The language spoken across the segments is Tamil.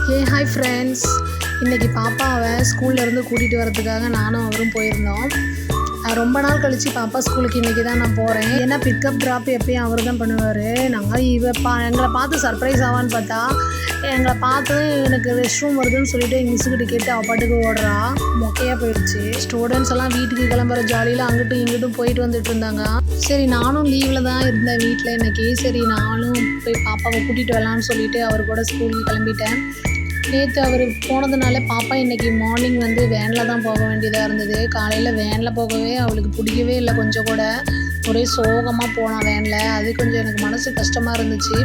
ஹாய் ஃப்ரெண்ட்ஸ், இன்றைக்கி பாப்பாவை ஸ்கூல்லேருந்து கூட்டிகிட்டு வரதுக்காக நானும் அவரும் போயிருந்தோம். ரொம்ப நாள் கழித்து பாப்பா ஸ்கூலுக்கு இன்றைக்கி தான் நான் போகிறேன். ஏன்னா பிக்கப் ட்ராப் எப்பயும் அவர் தான் பண்ணுவார். நாங்கள் எங்களை பார்த்து சர்ப்ரைஸ் ஆவான்னு பார்த்தா எங்களை பார்த்து எனக்கு ரெஸ்ட் ரூம் வருதுன்னு சொல்லிட்டு எங்கள் மிஸ்ஸுக்கிட்ட கேட்டு அவள் பாட்டுக்கு ஓடுறா. மொக்கையாக போயிடுச்சு. ஸ்டூடெண்ட்ஸ் எல்லாம் வீட்டுக்கு கிளம்புற ஜாலியில் அங்கிட்டும் இங்கிட்டும் போயிட்டு வந்துட்டு இருந்தாங்க. சரி, நானும் லீவில் தான் இருந்தேன் வீட்டில் இன்றைக்கி. சரி, நானும் போய் பாப்பாவை கூட்டிகிட்டு வரலான்னு சொல்லிட்டு அவர் கூட ஸ்கூலுக்கு கிளம்பிட்டேன். நேற்று அவர் போனதுனால பாப்பா இன்றைக்கி மார்னிங் வேனில் தான் போக வேண்டியதாக இருந்தது. காலையில் வேனில் போகவே அவளுக்கு பிடிக்கவே இல்லை. கொஞ்சம் கூட ஒரே சோகமாக போனான் வேனில். அது கொஞ்சம் எனக்கு மனசு கஷ்டமாக இருந்துச்சு.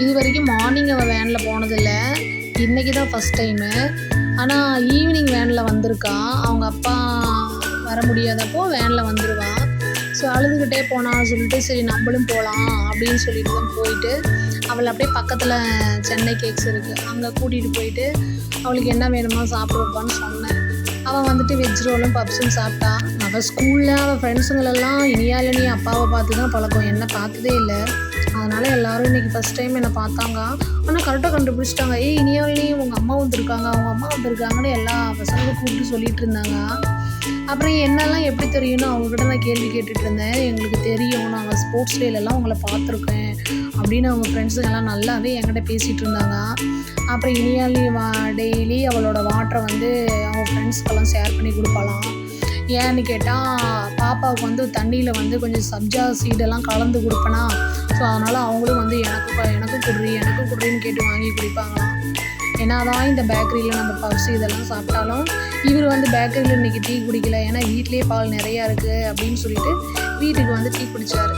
இது வரைக்கும் மார்னிங் அவள் வேனில் போனதில்லை, இன்றைக்கி தான் ஃபஸ்ட் டைமு. ஆனால் ஈவினிங் வேனில் வந்திருக்கா. அவங்க அப்பா வர முடியாதப்போ வேனில் வந்துடுவாள். ஸோ அழுதுகிட்டே போனான்னு சொல்லிட்டு சரி நம்மளும் போகலாம் அப்படின்னு சொல்லிட்டு தான் போயிட்டு அவளை அப்படியே பக்கத்தில் சென்னை கேக்ஸ் இருக்குது, அங்கே கூட்டிகிட்டு போயிட்டு அவளுக்கு என்ன வேணுமோ சாப்பிட வைப்பான்னு சொன்னேன். அவள் வெஜ் ரோலும் பப்ஸும் சாப்பிட்டா. அவள் ஸ்கூலில் அவள் ஃப்ரெண்ட்ஸுங்களெல்லாம் இனியால நீ அப்பாவை பார்த்து தான் பழக்கம், என்னை பார்த்ததே இல்லை. அதனால் எல்லோரும் இன்றைக்கி ஃபஸ்ட் டைம் என்னை பார்த்தாங்க. ஆனால் கரெக்டாக கண்டுபிடிச்சிட்டாங்க. இனியாலே உங்கள் அம்மா வந்திருக்காங்க, அவங்க அம்மா வந்திருக்காங்கன்னு எல்லா பசங்களும் கூப்பிட்டு சொல்லிகிட்டு இருந்தாங்க. அப்புறம் என்னெல்லாம் எப்படி தெரியும்னு அவங்ககிட்ட நான் கேள்வி கேட்டுட்டு இருந்தேன். எங்களுக்கு தெரியும், நாங்கள் ஸ்போர்ட்ஸ் டேலெல்லாம் உங்களை பார்த்துருக்கேன் அப்படின்னு அவங்க ஃப்ரெண்ட்ஸுங்கெல்லாம் நல்லாவே என்கிட்ட பேசிகிட்டு இருந்தாங்க. அப்புறம் இனியாலி டெய்லி அவளோட வாட்டரை அவங்க ஃப்ரெண்ட்ஸ்க்கெல்லாம் ஷேர் பண்ணி கொடுப்பாளாம். ஏன்னு கேட்டால் பாப்பாவுக்கு தண்ணியில் கொஞ்சம் சப்ஜா சீடெல்லாம் கலந்து கொடுப்பேனா. ஸோ அதனால் அவங்களும் எனக்கு குடுறின்னு கேட்டு வாங்கி குடிப்பாங்களாம். ஏன்னா தான் இந்த பேக்கரியில் நம்ம பப்ஸ் இதெல்லாம் சாப்பிட்டாலும் இவர் பேக்கரியில் இன்றைக்கி டீ குடிக்கல, ஏன்னா வீட்லேயே பால் நிறையா இருக்குது அப்படின்னு சொல்லிட்டு வீட்டுக்கு டீ குடித்தார்.